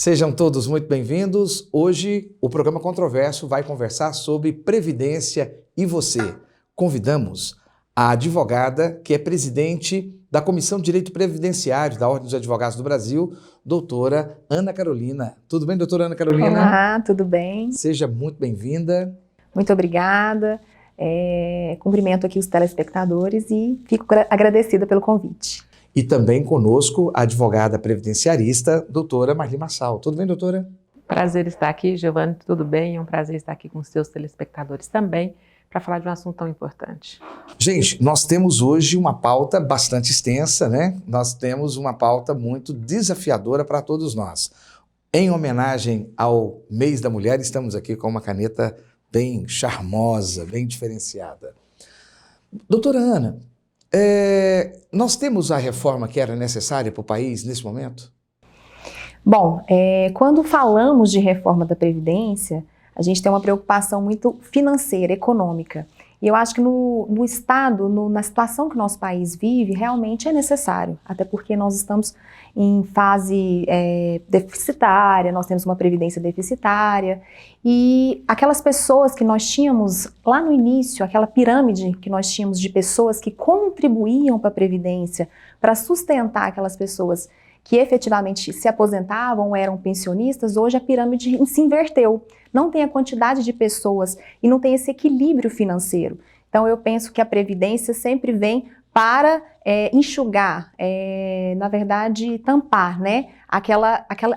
Sejam todos muito bem-vindos. Hoje o programa Controverso vai conversar sobre Previdência e você. Convidamos a advogada que é presidente da Comissão de Direito Previdenciário da Ordem dos Advogados do Brasil, doutora Ana Carolina. Tudo bem, doutora Ana Carolina? Olá, tudo bem? Seja muito bem-vinda. Muito obrigada. Cumprimento aqui os telespectadores e fico agradecida pelo convite. E também conosco a advogada previdenciarista, doutora Marli Marçal. Tudo bem, doutora? Prazer estar aqui, Giovanni, tudo bem? É um prazer estar aqui com os seus telespectadores também, para falar de um assunto tão importante. Gente, nós temos hoje uma pauta bastante extensa, né? Nós temos uma pauta muito desafiadora para todos nós. Em homenagem ao Mês da Mulher, estamos aqui com uma caneta bem charmosa, bem diferenciada. Doutora Ana, nós temos a reforma que era necessária para o país nesse momento? Bom, quando falamos de reforma da Previdência, a gente tem uma preocupação muito financeira, econômica. E eu acho que no estado, na situação que o nosso país vive, realmente é necessário. Até porque nós estamos em fase deficitária, nós temos uma previdência deficitária. E aquelas pessoas que nós tínhamos lá no início, aquela pirâmide que nós tínhamos de pessoas que contribuíam para a Previdência, para sustentar aquelas pessoas que efetivamente se aposentavam, eram pensionistas, hoje a pirâmide se inverteu. Não tem a quantidade de pessoas e não tem esse equilíbrio financeiro. Então eu penso que a Previdência sempre vem para enxugar, na verdade tampar, né,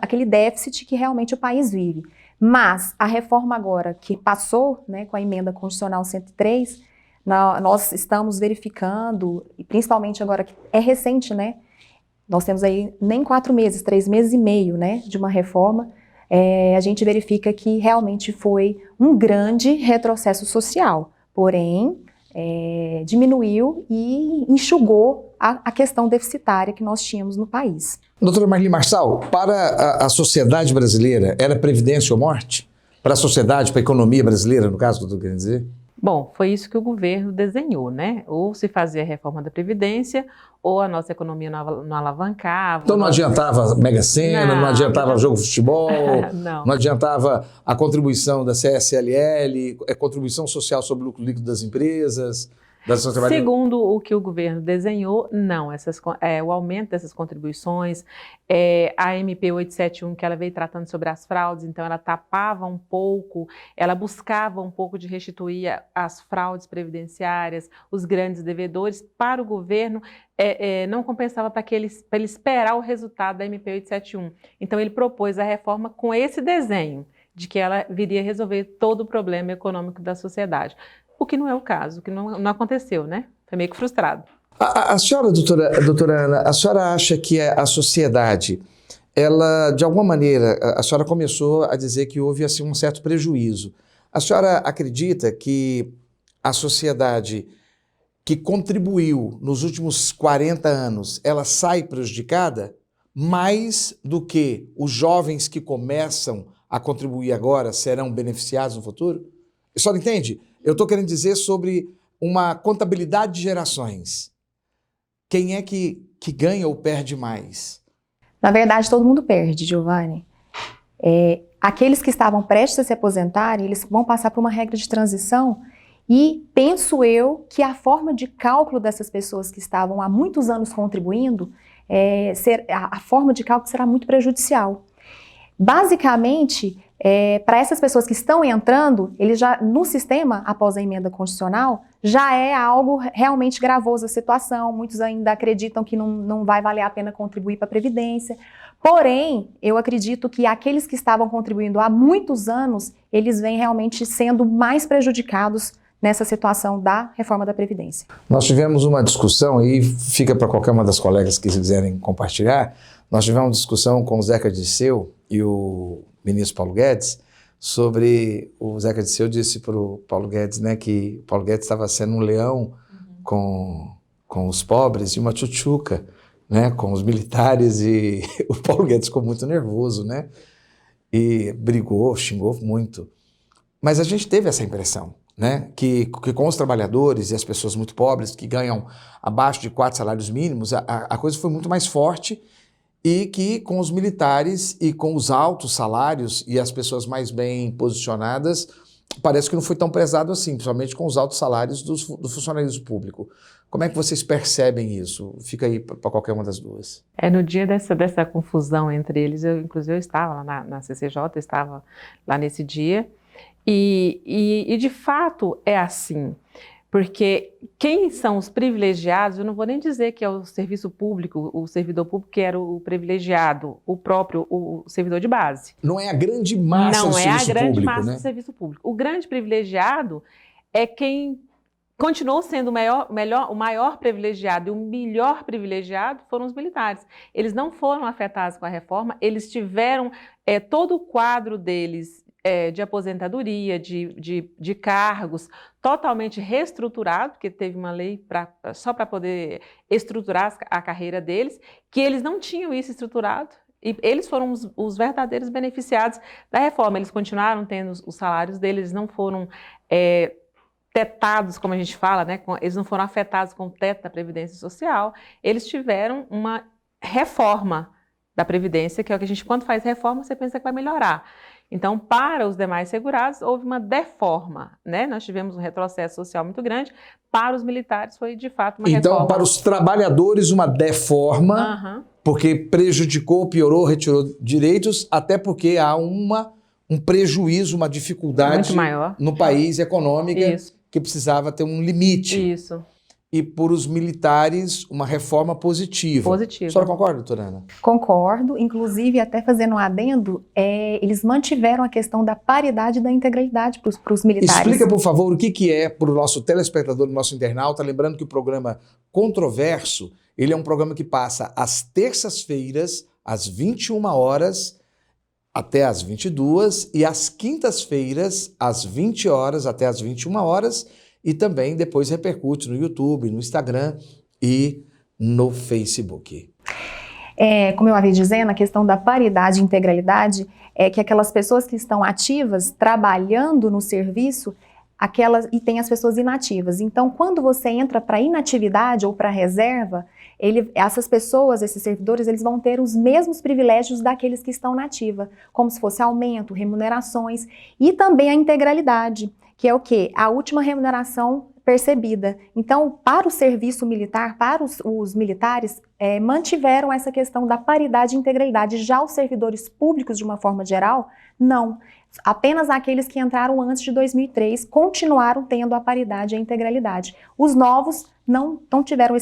aquele déficit que realmente o país vive. Mas a reforma agora que passou, né, com a emenda constitucional 103, nós estamos verificando, e principalmente agora que é recente, né, nós temos aí nem 4 meses, 3 meses e meio, né, de uma reforma, a gente verifica que realmente foi um grande retrocesso social, porém diminuiu e enxugou a questão deficitária que nós tínhamos no país. Doutora Marli Marçal, para a sociedade brasileira, era previdência ou morte? Para a sociedade, para a economia brasileira, no caso que eu estou querendo dizer? Bom, foi isso que o governo desenhou, né? Ou se fazia a reforma da Previdência, ou a nossa economia não alavancava. Então não adiantava Mega Sena, não adiantava jogo de futebol, não adiantava a contribuição da CSLL, a contribuição social sobre o lucro líquido das empresas. Segundo o que o governo desenhou, não. O aumento dessas contribuições, a MP 871, que ela veio tratando sobre as fraudes, então ela tapava um pouco, ela buscava um pouco de restituir as fraudes previdenciárias, os grandes devedores. Para o governo, não compensava para ele esperar o resultado da MP 871. Então ele propôs a reforma com esse desenho, de que ela viria resolver todo o problema econômico da sociedade. O que não é o caso, o que não aconteceu, né? Foi meio que frustrado. A senhora, doutora Ana, a senhora acha que a sociedade, ela, de alguma maneira, a senhora começou a dizer que houve assim, um certo prejuízo. A senhora acredita que a sociedade que contribuiu nos últimos 40 anos, ela sai prejudicada mais do que os jovens que começam a contribuir agora serão beneficiados no futuro? A senhora entende? Eu estou querendo dizer sobre uma contabilidade de gerações. Quem é que ganha ou perde mais? Na verdade, todo mundo perde, Giovanni. Aqueles que estavam prestes a se aposentarem, eles vão passar por uma regra de transição e penso eu que a forma de cálculo dessas pessoas que estavam há muitos anos contribuindo, a forma de cálculo será muito prejudicial. Basicamente, para essas pessoas que estão entrando, eles já no sistema, após a emenda constitucional, já é algo realmente gravoso a situação. Muitos ainda acreditam que não vai valer a pena contribuir para a Previdência. Porém, eu acredito que aqueles que estavam contribuindo há muitos anos, eles vêm realmente sendo mais prejudicados nessa situação da reforma da Previdência. Nós tivemos uma discussão, aí fica para qualquer uma das colegas que quiserem compartilhar, nós tivemos uma discussão com o Zeca Dirceu e o ministro Paulo Guedes, sobre o Zeca Dirceu disse para o Paulo Guedes, né, que o Paulo Guedes estava sendo um leão com os pobres e uma tchutchuca, né, com os militares, e o Paulo Guedes ficou muito nervoso, né, e brigou, xingou muito. Mas a gente teve essa impressão, né, que com os trabalhadores e as pessoas muito pobres que ganham abaixo de 4 salários mínimos, a coisa foi muito mais forte e que com os militares e com os altos salários e as pessoas mais bem posicionadas, parece que não foi tão pesado assim, principalmente com os altos salários do funcionalismo público. Como é que vocês percebem isso? Fica aí para qualquer uma das duas. No dia dessa confusão entre eles, inclusive eu estava lá na CCJ, eu estava lá nesse dia, e de fato é assim, porque quem são os privilegiados, eu não vou nem dizer que é o serviço público, o servidor público que era o privilegiado, o servidor de base. Não é a grande massa do serviço público, né? Não é a grande massa do serviço público. O grande privilegiado é quem continuou sendo o maior privilegiado e o melhor privilegiado foram os militares. Eles não foram afetados com a reforma, eles tiveram todo o quadro deles de aposentadoria, de cargos, totalmente reestruturado, porque teve uma lei só para poder estruturar a carreira deles, que eles não tinham isso estruturado. E eles foram os verdadeiros beneficiados da reforma. Eles continuaram tendo os salários deles, eles não foram tetados, como a gente fala, né? Eles não foram afetados com o teto da Previdência Social, eles tiveram uma reforma da Previdência, que é o que a gente, quando faz reforma, você pensa que vai melhorar. Então, para os demais segurados, houve uma deforma, né? Nós tivemos um retrocesso social muito grande, para os militares foi, de fato, uma reforma. Então, para os trabalhadores, uma deforma, porque prejudicou, piorou, retirou direitos, até porque há um prejuízo, uma dificuldade muito maior no país econômica. Isso. Que precisava ter um limite. Isso. E por os militares, uma reforma positiva. Positiva. A senhora concorda, doutora Ana? Concordo, inclusive até fazendo um adendo, eles mantiveram a questão da paridade e da integralidade para os militares. Explica, por favor, o que é para o nosso telespectador, nosso internauta, lembrando que o programa Controverso, ele é um programa que passa às terças-feiras, às 21 horas, até às 22, e às quintas-feiras, às 20 horas até às 21 horas, e também depois repercute no YouTube, no Instagram e no Facebook. Como eu havia dizendo, a questão da paridade e integralidade é que aquelas pessoas que estão ativas, trabalhando no serviço, e tem as pessoas inativas. Então, quando você entra para inatividade ou para reserva, essas pessoas, esses servidores, eles vão ter os mesmos privilégios daqueles que estão na ativa, como se fosse aumento, remunerações e também a integralidade, que é o quê? A última remuneração percebida. Então, para o serviço militar, para os militares, mantiveram essa questão da paridade e integralidade. Já os servidores públicos, de uma forma geral, não. Apenas aqueles que entraram antes de 2003 continuaram tendo a paridade e a integralidade. Os novos não mantiveram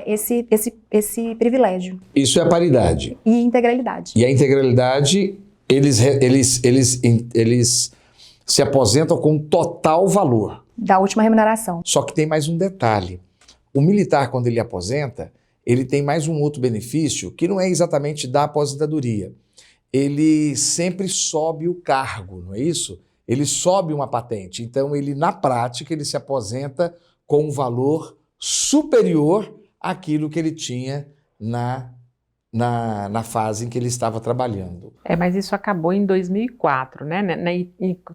esse privilégio. Isso é a paridade. E integralidade. E a integralidade, eles se aposentam com total valor. Da última remuneração. Só que tem mais um detalhe. O militar, quando ele aposenta, ele tem mais um outro benefício, que não é exatamente da aposentadoria. Ele sempre sobe o cargo, não é isso? Ele sobe uma patente. Então, na prática, ele se aposenta com um valor superior àquilo que ele tinha na fase em que ele estava trabalhando. Mas isso acabou em 2004, né?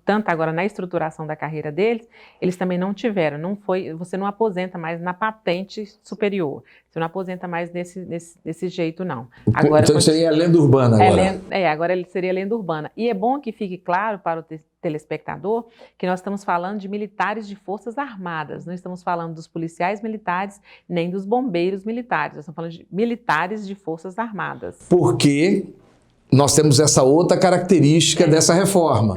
Tanto agora na estruturação da carreira deles, eles também não tiveram, você não aposenta mais na patente superior, você não aposenta mais desse jeito, não. Agora, então seria a lenda urbana agora. Agora ele seria lenda urbana. E é bom que fique claro para o telespectador que nós estamos falando de militares de forças armadas, não estamos falando dos policiais militares, nem dos bombeiros militares, nós estamos falando de militares de forças armadas. Porque nós temos essa outra característica dessa reforma.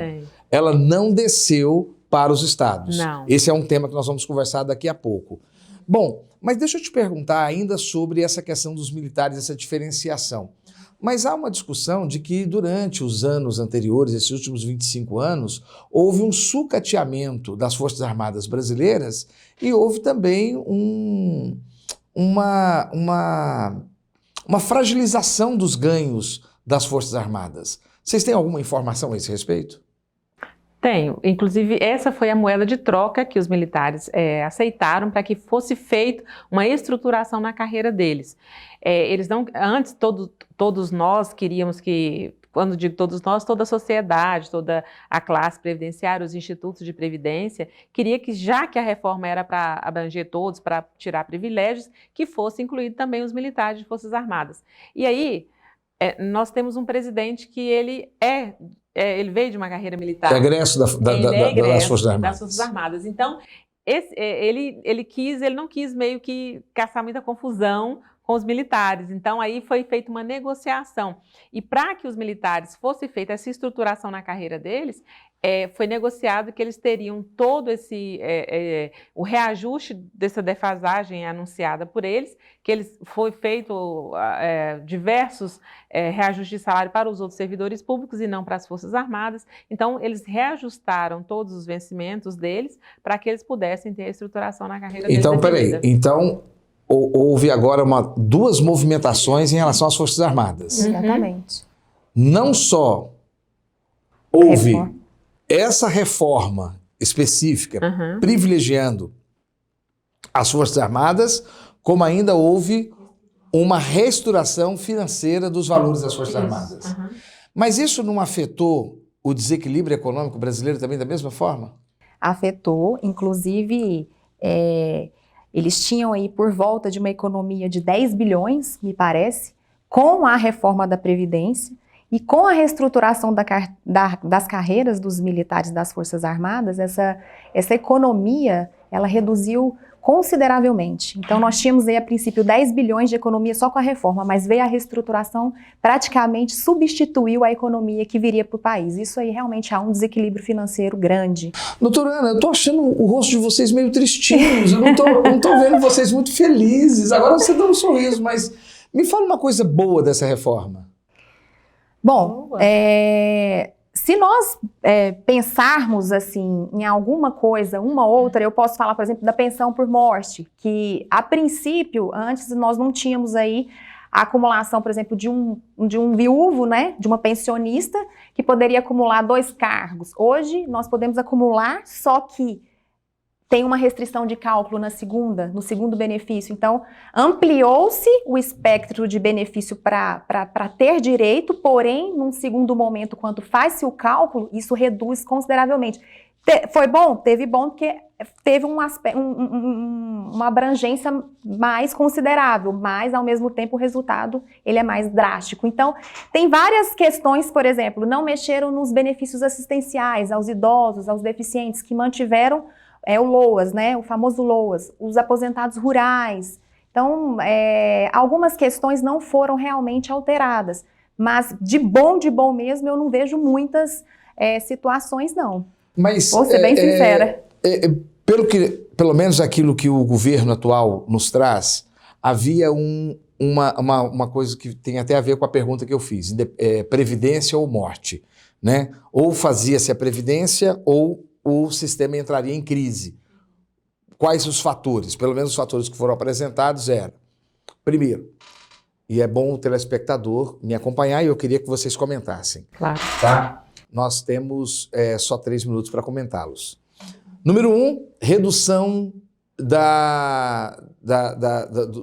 Ela não desceu para os estados. Não. Esse é um tema que nós vamos conversar daqui a pouco. Bom, mas deixa eu te perguntar ainda sobre essa questão dos militares, essa diferenciação. Mas há uma discussão de que durante os anos anteriores, esses últimos 25 anos, houve um sucateamento das Forças Armadas brasileiras e houve também uma fragilização dos ganhos das Forças Armadas. Vocês têm alguma informação a esse respeito? Tenho. Inclusive, essa foi a moeda de troca que os militares aceitaram para que fosse feita uma estruturação na carreira deles. Eles não, antes, todos nós queríamos que quando digo todos nós, toda a sociedade, toda a classe previdenciária, os institutos de previdência, queria que, já que a reforma era para abranger todos, para tirar privilégios, que fosse incluído também os militares de Forças Armadas. E aí, nós temos um presidente que ele veio de uma carreira militar. Egresso das Forças Armadas. Das Forças Armadas. Então, ele não quis meio que caçar muita confusão com os militares. Então, aí foi feita uma negociação. E para que os militares fosse feita essa estruturação na carreira deles, foi negociado que eles teriam todo o reajuste dessa defasagem anunciada por eles, que foi feito diversos reajustes de salário para os outros servidores públicos e não para as Forças Armadas. Então, eles reajustaram todos os vencimentos deles para que eles pudessem ter a estruturação na carreira deles. Então, peraí. Então, houve agora duas movimentações em relação às Forças Armadas. Exatamente. Não só houve essa reforma específica privilegiando as Forças Armadas, como ainda houve uma reestruturação financeira dos valores das Forças Armadas. Mas isso não afetou o desequilíbrio econômico brasileiro também da mesma forma? Afetou, inclusive, eles tinham aí por volta de uma economia de 10 bilhões, me parece, com a reforma da Previdência e com a reestruturação das carreiras dos militares das Forças Armadas, essa economia, ela reduziu consideravelmente. Então, nós tínhamos aí, a princípio, 10 bilhões de economia só com a reforma, mas veio a reestruturação, praticamente substituiu a economia que viria para o país. Isso aí realmente há um desequilíbrio financeiro grande. Doutora Ana, eu tô achando o rosto de vocês meio tristinhos, eu não tô vendo vocês muito felizes. Agora você dá um sorriso, mas me fala uma coisa boa dessa reforma. Bom, se nós pensarmos assim em alguma coisa, uma outra, eu posso falar, por exemplo, da pensão por morte, que a princípio, antes nós não tínhamos aí a acumulação, por exemplo, de um viúvo, né, de uma pensionista, que poderia acumular 2 cargos. Hoje nós podemos acumular, só que tem uma restrição de cálculo no segundo benefício. Então, ampliou-se o espectro de benefício para ter direito, porém, num segundo momento, quando faz-se o cálculo, isso reduz consideravelmente. Foi bom? Teve bom, porque teve uma abrangência mais considerável, mas, ao mesmo tempo, o resultado ele é mais drástico. Então, tem várias questões, por exemplo, não mexeram nos benefícios assistenciais aos idosos, aos deficientes, que mantiveram o LOAS, né, o famoso LOAS, os aposentados rurais. Então, algumas questões não foram realmente alteradas, mas de bom mesmo, eu não vejo muitas situações, não. Mas, vou ser bem sincera. Pelo menos aquilo que o governo atual nos traz, havia uma coisa que tem até a ver com a pergunta que eu fiz, previdência ou morte, né? Ou fazia-se a previdência ou o sistema entraria em crise. Quais os fatores? Pelo menos os fatores que foram apresentados eram: primeiro, e é bom o telespectador me acompanhar e eu queria que vocês comentassem. Claro. Tá? Nós temos só 3 minutos para comentá-los. Número 1, redução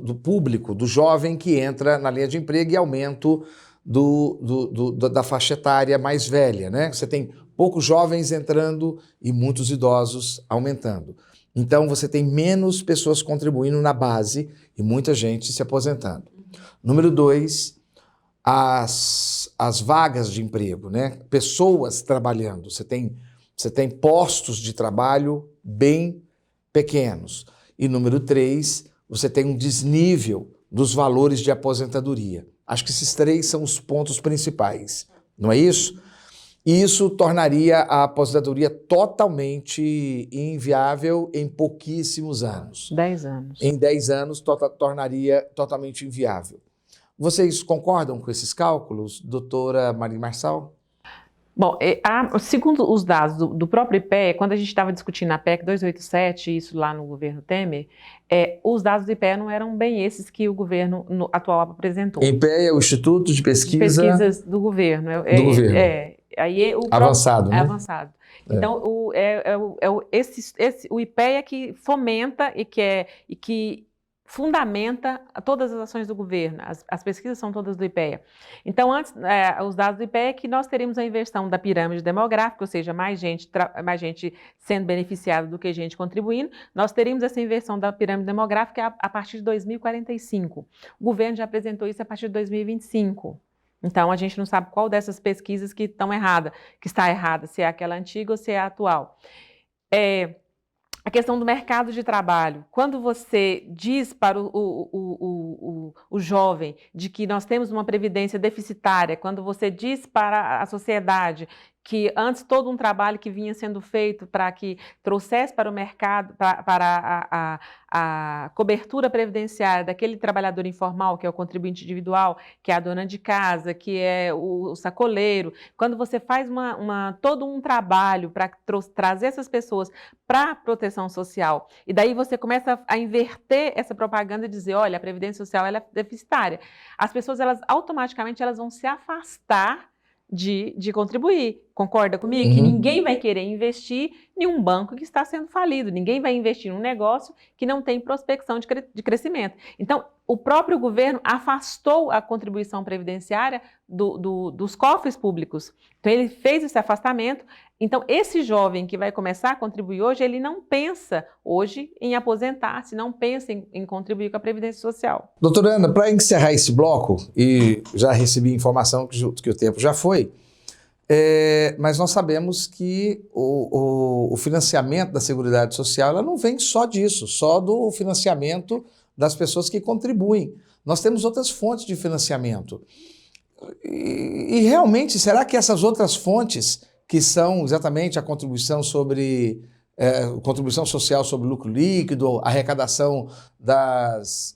do público, do jovem que entra na linha de emprego e aumento da faixa etária mais velha, né? Você tem poucos jovens entrando e muitos idosos aumentando. Então, você tem menos pessoas contribuindo na base e muita gente se aposentando. Número 2, as vagas de emprego, né? Pessoas trabalhando. Você tem postos de trabalho bem pequenos. E número 3, você tem um desnível dos valores de aposentadoria. Acho que esses 3 são os pontos principais, não é isso? E isso tornaria a aposentadoria totalmente inviável em pouquíssimos anos. 10 anos. Em 10 anos, tornaria totalmente inviável. Vocês concordam com esses cálculos, doutora Marli Marçal? Bom, segundo os dados do próprio IPEA, quando a gente estava discutindo a PEC 287, isso lá no governo Temer, os dados do IPEA não eram bem esses que o governo atual apresentou. IPEA é o Instituto de Pesquisas do governo. Avançado, né? É avançado. Então, o IPEA que fomenta e que fundamenta todas as ações do governo, as pesquisas são todas do IPEA. Então, antes, os dados do IPEA é que nós teríamos a inversão da pirâmide demográfica, ou seja, mais gente sendo beneficiada do que gente contribuindo, nós teríamos essa inversão da pirâmide demográfica a partir de 2045. O governo já apresentou isso a partir de 2025. Então, a gente não sabe qual dessas pesquisas que está errada, se é aquela antiga ou se é a atual. A questão do mercado de trabalho. Quando você diz para o jovem de que nós temos uma previdência deficitária, quando você diz para a sociedade que antes todo um trabalho que vinha sendo feito para que trouxesse para o mercado, para a cobertura previdenciária daquele trabalhador informal, que é o contribuinte individual, que é a dona de casa, que é o sacoleiro, quando você faz todo um trabalho para trazer essas pessoas para a proteção social, e daí você começa a inverter essa propaganda e dizer, olha, a previdência social ela é deficitária, as pessoas automaticamente vão se afastar de contribuir. Concorda comigo? Que ninguém vai querer investir em um banco que está sendo falido, ninguém vai investir num negócio que não tem prospecção de crescimento. Então, o próprio governo afastou a contribuição previdenciária dos cofres públicos. Então, ele fez esse afastamento. Então, esse jovem que vai começar a contribuir hoje, ele não pensa hoje em aposentar-se, não pensa em contribuir com a Previdência Social. Doutora Ana, para encerrar esse bloco, e já recebi informação que o tempo já foi, mas nós sabemos que o financiamento da Seguridade Social ela não vem só disso, só do financiamento das pessoas que contribuem. Nós temos outras fontes de financiamento. E realmente, será que essas outras fontes, que são exatamente a contribuição contribuição social sobre lucro líquido, arrecadação dos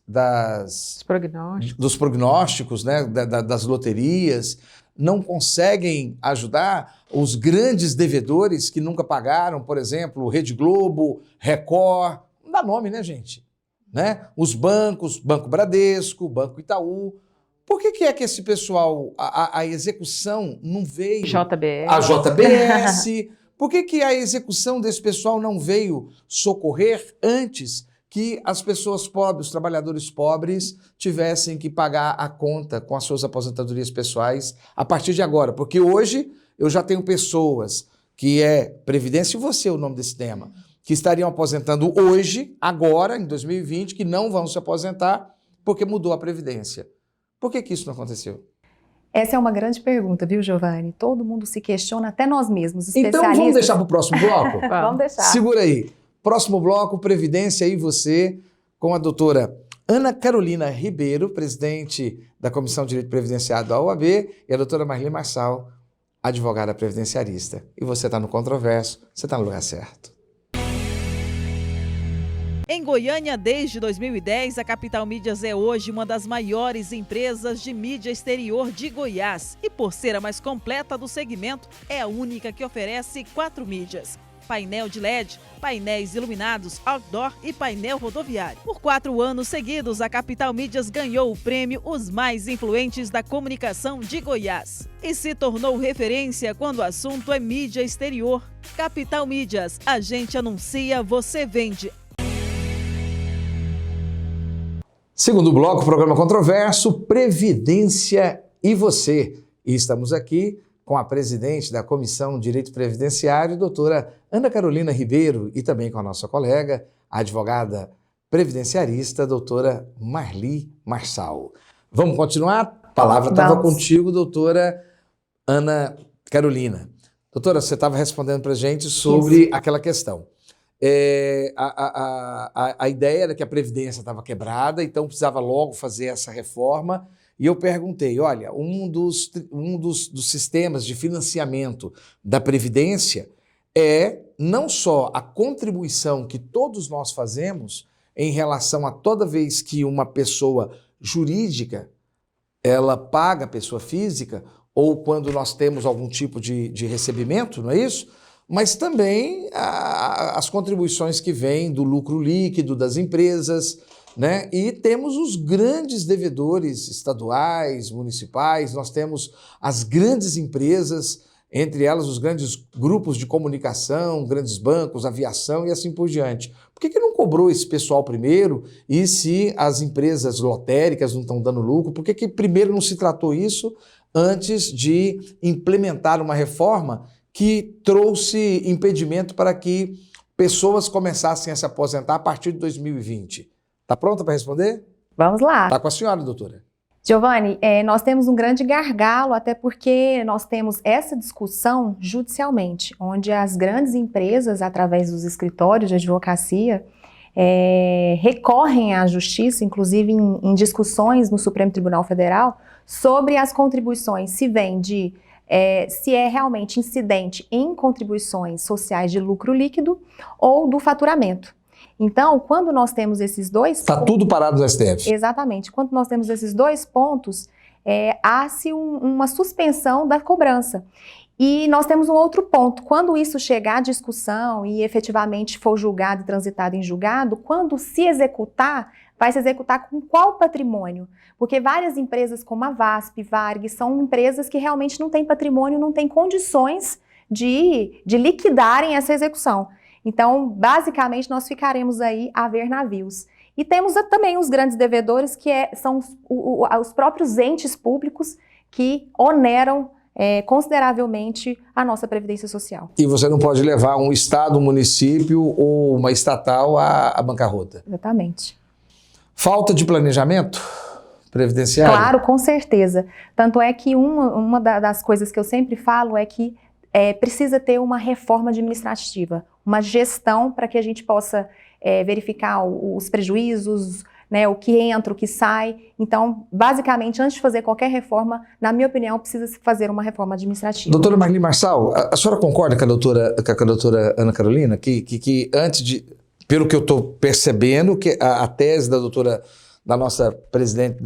prognósticos, né, das loterias, não conseguem ajudar os grandes devedores que nunca pagaram, por exemplo, Rede Globo, Record, não dá nome, né, gente? Né? Os bancos, Banco Bradesco, Banco Itaú. Por que é que esse pessoal, a execução não veio? JBS. A JBS. Por que a execução desse pessoal não veio socorrer antes que as pessoas pobres, os trabalhadores pobres, tivessem que pagar a conta com as suas aposentadorias pessoais a partir de agora? Porque hoje eu já tenho pessoas que Previdência, e você o nome desse tema, que estariam aposentando hoje, agora, em 2020, que não vão se aposentar porque mudou a Previdência. Por que isso não aconteceu? Essa é uma grande pergunta, viu, Giovanni? Todo mundo se questiona, até nós mesmos, especialistas. Então vamos deixar para o próximo bloco? Vamos deixar. Segura aí. Próximo bloco, Previdência e Você, com a doutora Ana Carolina Ribeiro, presidente da Comissão de Direito Previdenciário da OAB, e a doutora Marli Marçal, advogada previdenciarista. E você está no Controverso, você está no lugar certo. Em Goiânia, desde 2010, a Capital Mídias é hoje uma das maiores empresas de mídia exterior de Goiás. E por ser a mais completa do segmento, é a única que oferece 4 mídias: painel de LED, painéis iluminados, outdoor e painel rodoviário. Por 4 anos seguidos, a Capital Mídias ganhou o prêmio Os Mais Influentes da Comunicação de Goiás e se tornou referência quando o assunto é mídia exterior. Capital Mídias, a gente anuncia, você vende. Segundo bloco, programa Controverso, Previdência e Você. E estamos aqui com a presidente da Comissão de Direito Previdenciário, doutora Ana Carolina Ribeiro, e também com a nossa colega, a advogada previdenciarista, doutora Marli Marçal. Vamos continuar? A palavra estava contigo, doutora Ana Carolina. Doutora, você estava respondendo para a gente sobre aquela questão. A ideia era que a Previdência estava quebrada, então precisava logo fazer essa reforma. E eu perguntei, olha, um dos sistemas de financiamento da Previdência é não só a contribuição que todos nós fazemos em relação a toda vez que uma pessoa jurídica ela paga a pessoa física, ou quando nós temos algum tipo de recebimento, não é isso? Mas também as contribuições que vêm do lucro líquido das empresas, né? E temos os grandes devedores estaduais, municipais, nós temos as grandes empresas, entre elas os grandes grupos de comunicação, grandes bancos, aviação e assim por diante. Por que não cobrou esse pessoal primeiro? E se as empresas lotéricas não estão dando lucro, por que primeiro não se tratou isso antes de implementar uma reforma que trouxe impedimento para que pessoas começassem a se aposentar a partir de 2020? Está pronta para responder? Vamos lá. Está com a senhora, doutora. Giovanni, nós temos um grande gargalo, até porque nós temos essa discussão judicialmente, onde as grandes empresas, através dos escritórios de advocacia, recorrem à justiça, inclusive em discussões no Supremo Tribunal Federal, sobre as contribuições, se é realmente incidente em contribuições sociais de lucro líquido ou do faturamento. Então, quando nós temos esses dois pontos... Está tudo parado no STF. Exatamente. Quando nós temos esses dois pontos, há-se uma suspensão da cobrança. E nós temos um outro ponto. Quando isso chegar à discussão e efetivamente for julgado e transitado em julgado, quando se executar, vai se executar com qual patrimônio? Porque várias empresas como a VASP, Varg, são empresas que realmente não têm patrimônio, não têm condições de liquidarem essa execução. Então, basicamente, nós ficaremos aí a ver navios. E temos também os grandes devedores, que são os próprios entes públicos que oneram consideravelmente a nossa Previdência Social. E você não pode levar um estado, um município ou uma estatal à bancarrota. Exatamente. Falta de planejamento previdenciário? Claro, com certeza. Tanto é que uma das coisas que eu sempre falo é que precisa ter uma reforma administrativa, uma gestão para que a gente possa verificar os prejuízos, né, o que entra, o que sai. Então, basicamente, antes de fazer qualquer reforma, na minha opinião, precisa se fazer uma reforma administrativa. Doutora Marli Marçal, a senhora concorda com a doutora Ana Carolina, que antes de, pelo que eu estou percebendo, que a tese da nossa presidente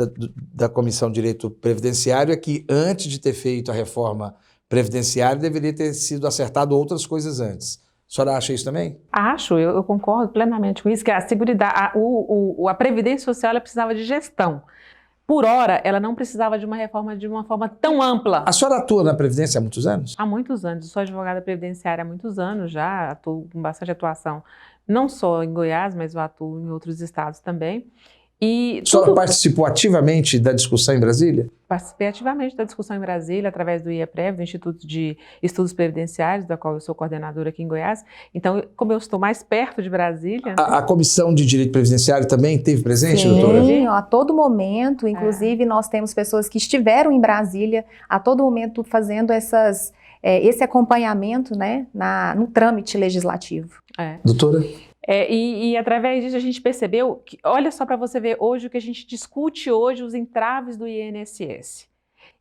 da Comissão de Direito Previdenciário é que antes de ter feito a reforma previdenciária, deveria ter sido acertado outras coisas antes. A senhora acha isso também? Acho, eu concordo plenamente com isso, que a Previdência Social ela precisava de gestão. Por hora, ela não precisava de uma reforma de uma forma tão ampla. A senhora atua na Previdência há muitos anos? Há muitos anos. Eu sou advogada previdenciária há muitos anos já, atuo com bastante atuação, não só em Goiás, mas eu atuo em outros estados também. A senhora participou ativamente da discussão em Brasília? Participei ativamente da discussão em Brasília, através do IEPREV, do Instituto de Estudos Previdenciários, da qual eu sou coordenadora aqui em Goiás. Então, como eu estou mais perto de Brasília... A Comissão de Direito Previdenciário também esteve presente, sim, doutora? Sim, a todo momento. Inclusive, nós temos pessoas que estiveram em Brasília a todo momento fazendo esse acompanhamento, né, no trâmite legislativo. Doutora? E através disso a gente percebeu que, olha só para você ver hoje o que a gente discute hoje, os entraves do INSS.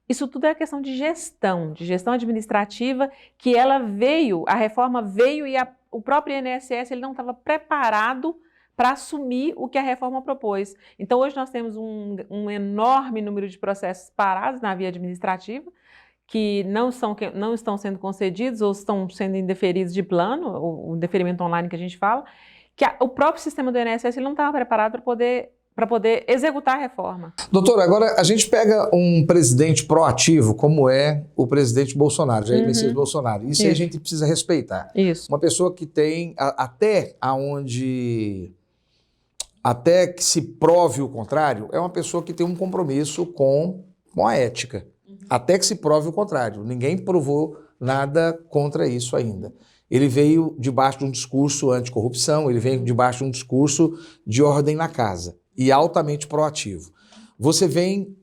Isso tudo é questão de gestão administrativa, que a reforma veio e o próprio INSS ele não estava preparado para assumir o que a reforma propôs. Então hoje nós temos um enorme número de processos parados na via administrativa, que não estão sendo concedidos ou estão sendo indeferidos de plano, o deferimento online que a gente fala, que o próprio sistema do INSS ele não estava preparado para poder executar a reforma. Doutora, agora a gente pega um presidente proativo, como é o presidente Bolsonaro, Jair Messias Bolsonaro. Isso aí a gente precisa respeitar. Isso. Uma pessoa que tem, até que se prove o contrário, é uma pessoa que tem um compromisso com a ética. Até que se prove o contrário. Ninguém provou nada contra isso ainda. Ele veio debaixo de um discurso anticorrupção, ele veio debaixo de um discurso de ordem na casa e altamente proativo. Você vem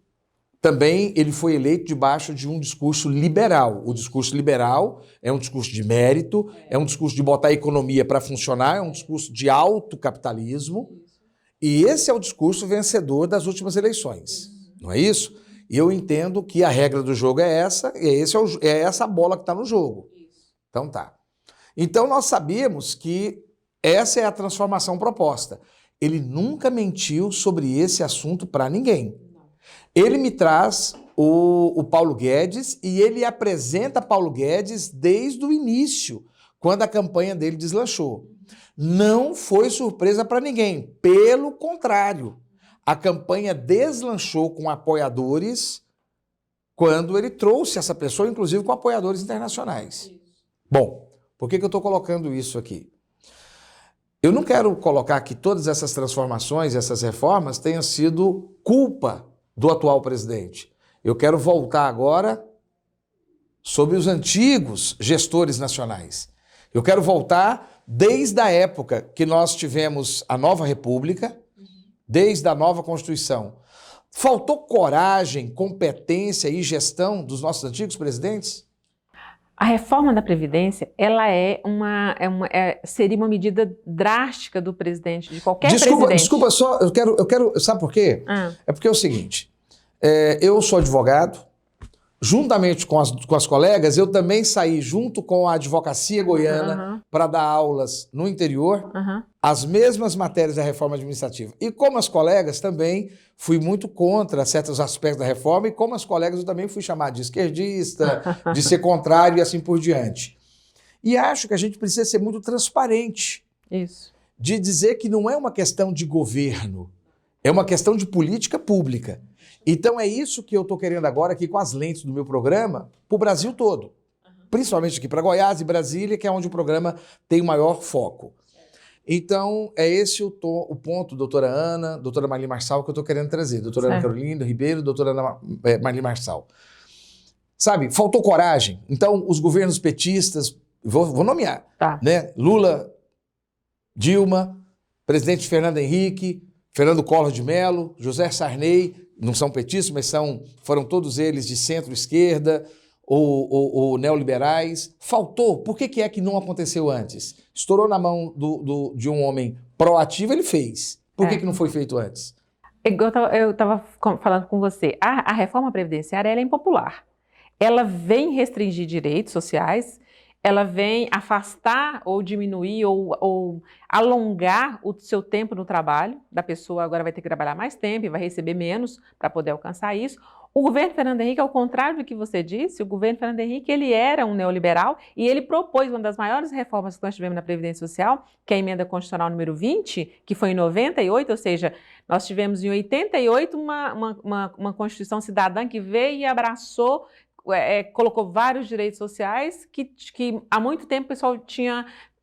também, ele foi eleito debaixo de um discurso liberal. O discurso liberal é um discurso de mérito, é um discurso de botar a economia para funcionar, é um discurso de alto capitalismo. E esse é o discurso vencedor das últimas eleições, não é isso? E eu entendo que a regra do jogo é essa, e é essa a bola que está no jogo. Então tá. Então nós sabíamos que essa é a transformação proposta. Ele nunca mentiu sobre esse assunto para ninguém. Ele me traz o Paulo Guedes e ele apresenta Paulo Guedes desde o início, quando a campanha dele deslanchou. Não foi surpresa para ninguém, pelo contrário. A campanha deslanchou com apoiadores quando ele trouxe essa pessoa, inclusive com apoiadores internacionais. Bom, por que eu estou colocando isso aqui? Eu não quero colocar que todas essas transformações, essas reformas tenham sido culpa do atual presidente. Eu quero voltar agora sobre os antigos gestores nacionais. Eu quero voltar desde a época que nós tivemos a nova República, desde a nova Constituição. Faltou coragem, competência e gestão dos nossos antigos presidentes? A reforma da Previdência, ela seria uma medida drástica do presidente, de qualquer presidente. Desculpa só, eu quero, sabe por quê? É porque é o seguinte, eu sou advogado, juntamente com as colegas, eu também saí junto com a advocacia goiana para dar aulas no interior, as mesmas matérias da reforma administrativa. E como as colegas também fui muito contra certos aspectos da reforma, e como as colegas eu também fui chamado de esquerdista, de ser contrário e assim por diante. E acho que a gente precisa ser muito transparente. Isso. De dizer que não é uma questão de governo, é uma questão de política pública. Então é isso que eu estou querendo agora aqui com as lentes do meu programa para o Brasil todo. Principalmente aqui para Goiás e Brasília, que é onde o programa tem o maior foco. Então é esse o ponto, doutora Ana, doutora Marli Marçal, que eu estou querendo trazer. Doutora Ana Carolina Ribeiro, doutora Ana Marli Marçal. Sabe, faltou coragem. Então os governos petistas, vou nomear, né? Lula, Dilma, presidente Fernando Henrique, Fernando Collor de Mello, José Sarney, não são petistas, mas foram todos eles de centro-esquerda ou neoliberais. Faltou. Por que é que não aconteceu antes? Estourou na mão de um homem proativo, ele fez. Por que não foi feito antes? Eu estava falando com você. A reforma previdenciária ela é impopular. Ela vem restringir direitos sociais, ela vem afastar ou diminuir ou alongar o seu tempo no trabalho. Da pessoa agora vai ter que trabalhar mais tempo e vai receber menos para poder alcançar isso. O governo Fernando Henrique, ao contrário do que você disse, o governo Fernando Henrique ele era um neoliberal e ele propôs uma das maiores reformas que nós tivemos na Previdência Social, que é a Emenda Constitucional número 20, que foi em 98, ou seja, nós tivemos em 88 uma Constituição cidadã que veio e abraçou, colocou vários direitos sociais que há muito tempo o pessoal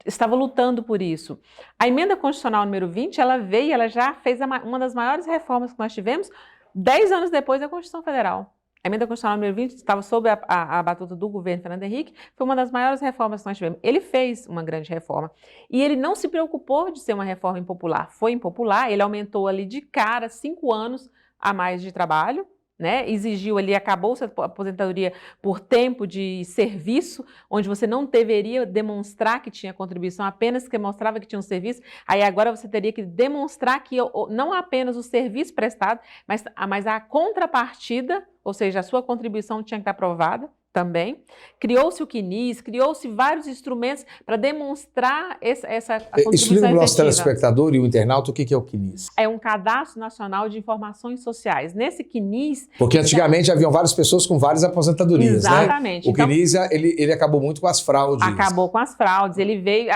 estava lutando por isso. A Emenda Constitucional número 20, ela já fez uma das maiores reformas que nós tivemos 10 anos depois da Constituição Federal. A Emenda Constitucional número 20 estava sob a batuta do governo Fernando Henrique, foi uma das maiores reformas que nós tivemos. Ele fez uma grande reforma e ele não se preocupou de ser uma reforma impopular. Foi impopular, ele aumentou ali de cara 5 anos a mais de trabalho, né? Exigiu ali, acabou-se a aposentadoria por tempo de serviço, onde você não deveria demonstrar que tinha contribuição, apenas que mostrava que tinha um serviço. Aí agora você teria que demonstrar que não apenas o serviço prestado, mas a contrapartida, ou seja, a sua contribuição tinha que estar aprovada também. Criou-se o CNIS, criou-se vários instrumentos para demonstrar essa contribuição Explica para o nosso efetiva. telespectador e o internauta o que é o CNIS. É um Cadastro Nacional de Informações Sociais. Nesse CNIS... Porque antigamente haviam várias pessoas com várias aposentadorias, exatamente. Né? O CNIS, ele acabou muito com as fraudes. Acabou com as fraudes. Ele veio...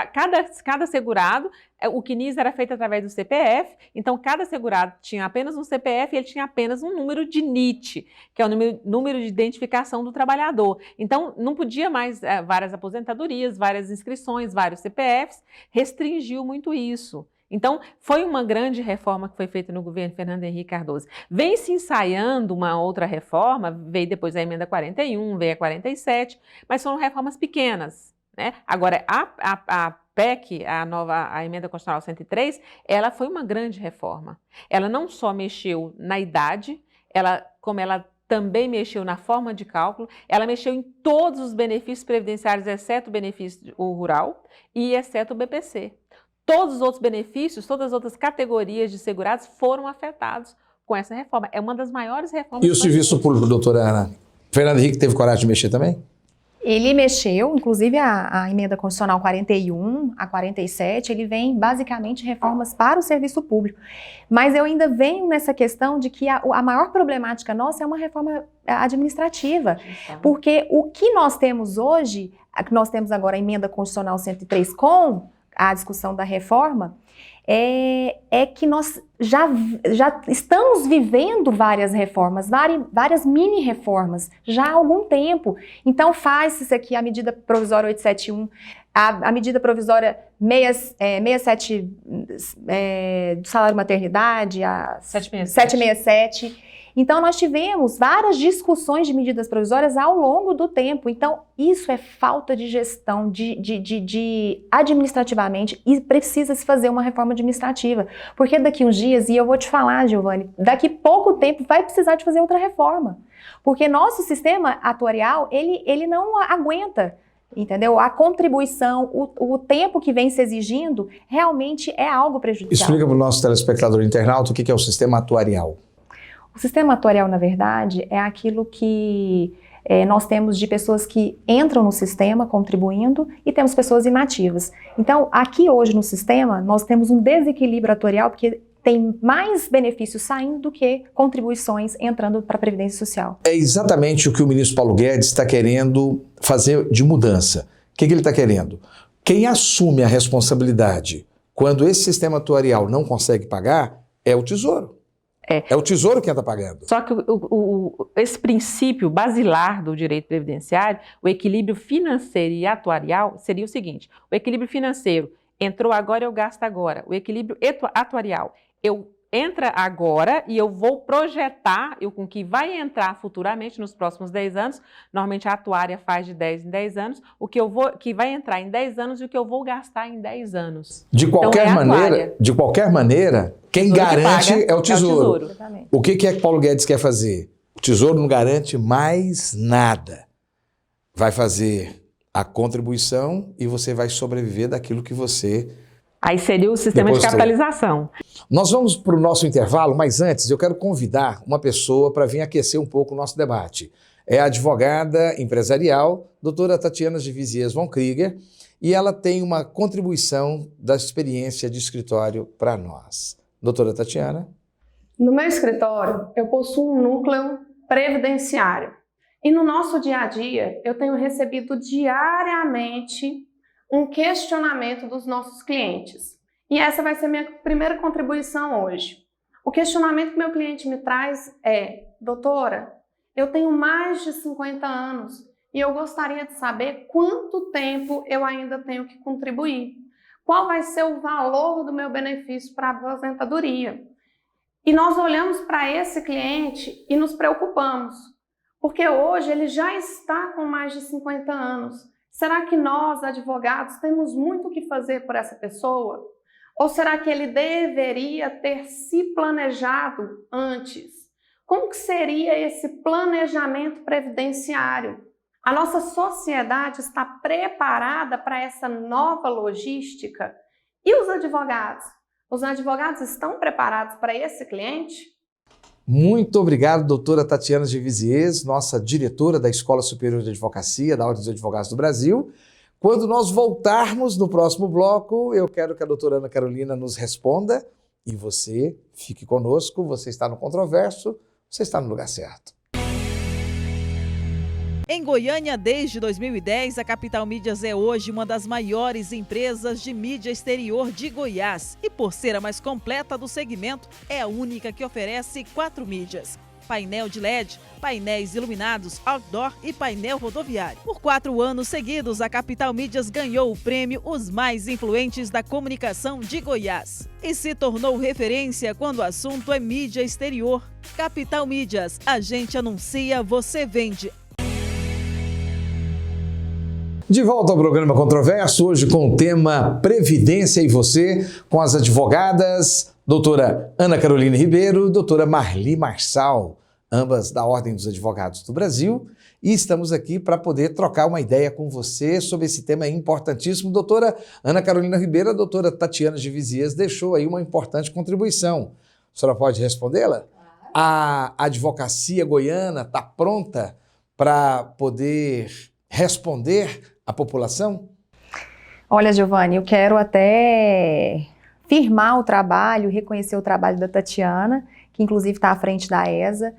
Cada segurado... O CNIS era feito através do CPF, então cada segurado tinha apenas um CPF e ele tinha apenas um número de NIT, que é o número de identificação do trabalhador. Então, não podia mais várias aposentadorias, várias inscrições, vários CPFs, restringiu muito isso. Então, foi uma grande reforma que foi feita no governo Fernando Henrique Cardoso. Vem se ensaiando uma outra reforma, veio depois a Emenda 41, veio a 47, mas foram reformas pequenas, né? Agora, a PEC, a Emenda Constitucional 103, ela foi uma grande reforma. Ela não só mexeu na idade, como ela também mexeu na forma de cálculo, ela mexeu em todos os benefícios previdenciários, exceto o benefício rural e exceto o BPC. Todos os outros benefícios, todas as outras categorias de segurados foram afetados com essa reforma. É uma das maiores reformas. E o serviço público, doutora Ana? Fernando Henrique teve coragem de mexer também? Ele mexeu, inclusive a Emenda Constitucional 41, a 47, ele vem basicamente reformas para o serviço público. Mas eu ainda venho nessa questão de que a maior problemática nossa é uma reforma administrativa. Porque o que nós temos hoje, que nós temos agora a Emenda Constitucional 103 com a discussão da reforma, é que nós já estamos vivendo várias reformas, várias mini-reformas, já há algum tempo. Então faz isso aqui, a medida provisória 871, A medida provisória 67 do salário maternidade, a 767. Então, nós tivemos várias discussões de medidas provisórias ao longo do tempo. Então, isso é falta de gestão, administrativamente, e precisa se fazer uma reforma administrativa. Porque daqui uns dias, e eu vou te falar, Giovanni, daqui pouco tempo vai precisar de fazer outra reforma. Porque nosso sistema atuarial, ele não aguenta, entendeu? A contribuição, o tempo que vem se exigindo, realmente é algo prejudicial. Explica para o nosso telespectador internauta o que é o sistema atuarial. O sistema atuarial, na verdade, é aquilo que nós temos de pessoas que entram no sistema contribuindo e temos pessoas inativas. Então, aqui hoje no sistema, nós temos um desequilíbrio atuarial porque tem mais benefícios saindo do que contribuições entrando para a Previdência Social. É exatamente o que o ministro Paulo Guedes está querendo fazer de mudança. O que ele está querendo? Quem assume a responsabilidade quando esse sistema atuarial não consegue pagar é o Tesouro. É o Tesouro quem está pagando. Só que esse princípio basilar do direito previdenciário, o equilíbrio financeiro e atuarial, seria o seguinte: o equilíbrio financeiro, entrou agora, eu gasto agora. O equilíbrio atuarial, eu entra agora e eu vou projetar com que vai entrar futuramente nos próximos 10 anos. Normalmente a atuária faz de 10 em 10 anos, que vai entrar em 10 anos e o que eu vou gastar em 10 anos. De qualquer maneira, quem garante é o Tesouro. O que é que Paulo Guedes quer fazer? O Tesouro não garante mais nada. Vai fazer a contribuição e você vai sobreviver daquilo que você... Aí seria o sistema de capitalização. Nós vamos para o nosso intervalo, mas antes eu quero convidar uma pessoa para vir aquecer um pouco o nosso debate. É a advogada empresarial, doutora Tatiana de Viziers von Krieger, e ela tem uma contribuição da experiência de escritório para nós. Doutora Tatiana. No meu escritório, eu possuo um núcleo previdenciário. E no nosso dia a dia, eu tenho recebido diariamente um questionamento dos nossos clientes. E essa vai ser minha primeira contribuição hoje. O questionamento que meu cliente me traz é: doutora, eu tenho mais de 50 anos e eu gostaria de saber quanto tempo eu ainda tenho que contribuir. Qual vai ser o valor do meu benefício para a aposentadoria? E nós olhamos para esse cliente e nos preocupamos, porque hoje ele já está com mais de 50 anos. Será que nós, advogados, temos muito o que fazer por essa pessoa? Ou será que ele deveria ter se planejado antes? Como que seria esse planejamento previdenciário? A nossa sociedade está preparada para essa nova logística? E os advogados? Os advogados estão preparados para esse cliente? Muito obrigado, doutora Tatiana de Viziers, nossa diretora da Escola Superior de Advocacia, da Ordem dos Advogados do Brasil. Quando nós voltarmos no próximo bloco, eu quero que a doutora Ana Carolina nos responda e você fique conosco, você está no Controverso, você está no lugar certo. Em Goiânia, desde 2010, a Capital Mídias é hoje uma das maiores empresas de mídia exterior de Goiás. E por ser a mais completa do segmento, é a única que oferece 4 mídias: painel de LED, painéis iluminados, outdoor e painel rodoviário. Por 4 anos seguidos, a Capital Mídias ganhou o prêmio Os Mais Influentes da Comunicação de Goiás e se tornou referência quando o assunto é mídia exterior. Capital Mídias, a gente anuncia, você vende. De volta ao programa Controverso, hoje com o tema Previdência e Você, com as advogadas doutora Ana Carolina Ribeiro e doutora Marli Marçal, ambas da Ordem dos Advogados do Brasil, e estamos aqui para poder trocar uma ideia com você sobre esse tema importantíssimo. Doutora Ana Carolina Ribeiro, a doutora Tatiana de Viziers deixou aí uma importante contribuição. A senhora pode respondê-la? A advocacia goiana está pronta para poder responder à população? Olha, Giovanni, eu quero até firmar o trabalho, reconhecer o trabalho da Tatiana, que inclusive está à frente da ESA.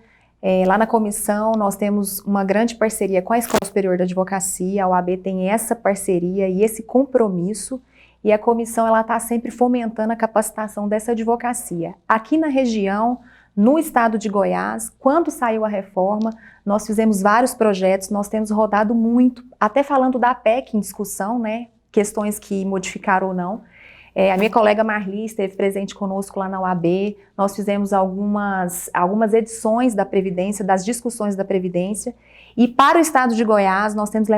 Lá na comissão nós temos uma grande parceria com a Escola Superior de Advocacia, a OAB tem essa parceria e esse compromisso, e a comissão está sempre fomentando a capacitação dessa advocacia. Aqui na região, no estado de Goiás, quando saiu a reforma, nós fizemos vários projetos, nós temos rodado muito, até falando da PEC em discussão, né? questões que modificaram ou não. A minha colega Marli esteve presente conosco lá na UAB, nós fizemos algumas edições da Previdência, das discussões da Previdência, e para o estado de Goiás nós temos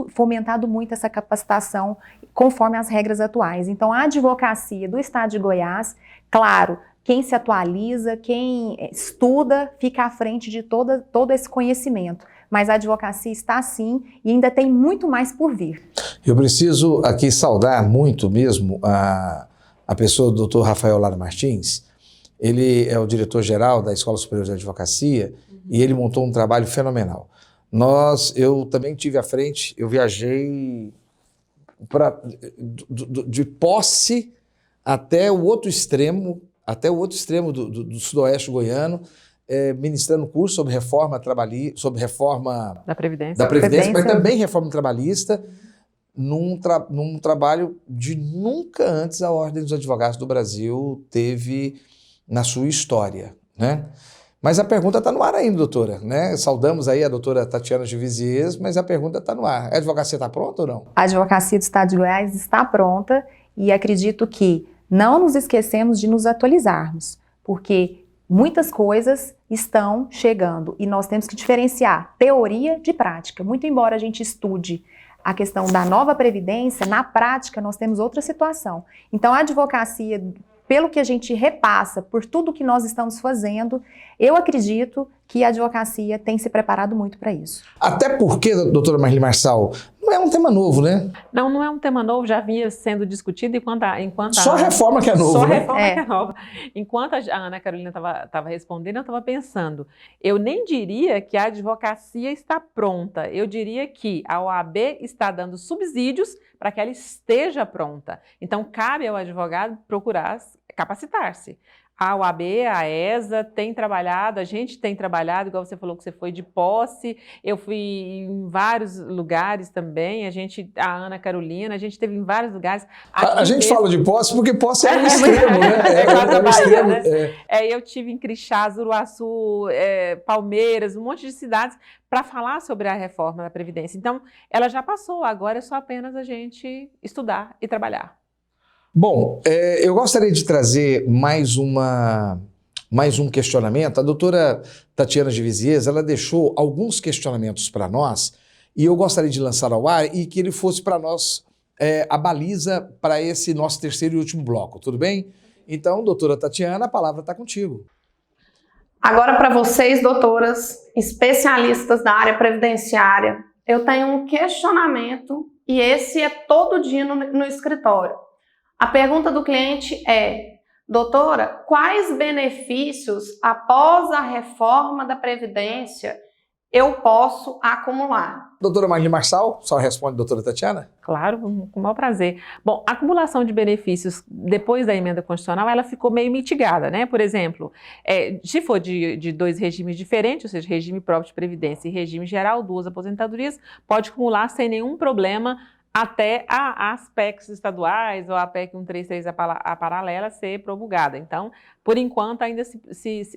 fomentado muito essa capacitação conforme as regras atuais. Então a advocacia do estado de Goiás, claro, quem se atualiza, quem estuda, fica à frente de todo esse conhecimento. Mas a advocacia está sim e ainda tem muito mais por vir. Eu preciso aqui saudar muito mesmo a pessoa do Dr. Rafael Lara Martins. Ele é o diretor-geral da Escola Superior de Advocacia e ele montou um trabalho fenomenal. Eu também tive à frente, eu viajei de Posse até o outro extremo do sudoeste goiano, ministrando curso sobre reforma da Previdência, mas também reforma trabalhista, num trabalho de nunca antes a Ordem dos Advogados do Brasil teve na sua história, né? Mas a pergunta está no ar ainda, doutora, né? Saudamos aí a doutora Tatiana Gevisiez, mas a pergunta está no ar. A advocacia está pronta ou não? A advocacia do Estado de Goiás está pronta e acredito que não nos esquecemos de nos atualizarmos, porque muitas coisas estão chegando e nós temos que diferenciar teoria de prática. Muito embora a gente estude a questão da nova previdência, na prática nós temos outra situação. Então a advocacia, pelo que a gente repassa, por tudo que nós estamos fazendo, eu acredito que a advocacia tem se preparado muito para isso. Até porque, doutora Marli Marçal, não é um tema novo, né? Não é um tema novo, já vinha sendo discutido enquanto só a reforma que é nova, Só a né? reforma que é nova. Enquanto a Ana Carolina estava respondendo, eu estava pensando, eu nem diria que a advocacia está pronta, eu diria que a OAB está dando subsídios para que ela esteja pronta. Então, cabe ao advogado procurar capacitar-se. A OAB, a ESA tem trabalhado, a gente tem trabalhado, igual você falou que você foi de Posse, eu fui em vários lugares também, a Ana Carolina, a gente esteve em vários lugares. A gente fala de Posse porque Posse é um extremo, né? É um extremo, né? Eu tive em Crixás, Uruaçu, Palmeiras, um monte de cidades para falar sobre a reforma da Previdência. Então, ela já passou, agora é só apenas a gente estudar e trabalhar. Bom, eu gostaria de trazer mais um questionamento. A doutora Tatiana Gevisiez, ela deixou alguns questionamentos para nós e eu gostaria de lançar ao ar e que ele fosse para nós a baliza para esse nosso terceiro e último bloco, tudo bem? Então, doutora Tatiana, a palavra está contigo. Agora, para vocês, doutoras, especialistas da área previdenciária, eu tenho um questionamento e esse é todo dia no escritório. A pergunta do cliente é, doutora, quais benefícios após a reforma da Previdência eu posso acumular? Doutora Marli Marçal, só responde, doutora Tatiana? Claro, com o maior prazer. Bom, a acumulação de benefícios depois da emenda constitucional, ela ficou meio mitigada, né? Por exemplo, se for de dois regimes diferentes, ou seja, regime próprio de previdência e regime geral, duas aposentadorias, pode acumular sem nenhum problema até as PECs estaduais ou a PEC 133, a paralela, ser promulgada. Então, por enquanto, ainda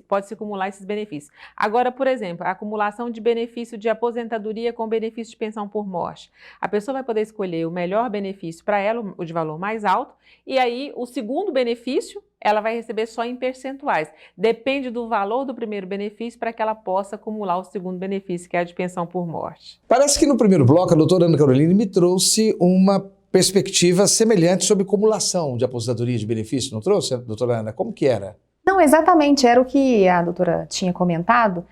pode-se acumular esses benefícios. Agora, por exemplo, a acumulação de benefício de aposentadoria com benefício de pensão por morte. A pessoa vai poder escolher o melhor benefício para ela, o de valor mais alto, e aí o segundo benefício ela vai receber só em percentuais. Depende do valor do primeiro benefício para que ela possa acumular o segundo benefício, que é a de pensão por morte. Parece que no primeiro bloco a doutora Ana Carolina me trouxe uma perspectiva semelhante sobre acumulação de aposentadoria de benefício, não trouxe, doutora Ana? Como que era? Não, exatamente, era o que a doutora tinha comentado,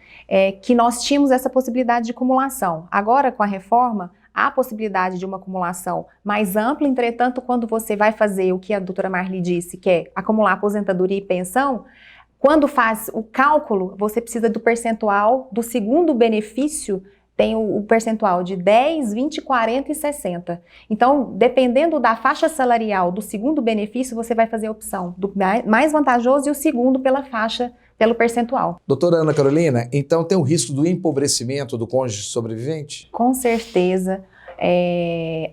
que nós tínhamos essa possibilidade de acumulação. Agora, com a reforma, há a possibilidade de uma acumulação mais ampla, entretanto, quando você vai fazer o que a doutora Marli disse, que é acumular aposentadoria e pensão, quando faz o cálculo, você precisa do percentual do segundo benefício, tem o percentual de 10, 20, 40 e 60. Então, dependendo da faixa salarial do segundo benefício, você vai fazer a opção do mais vantajoso e o segundo pelo percentual. Doutora Ana Carolina, então tem o risco do empobrecimento do cônjuge sobrevivente? Com certeza,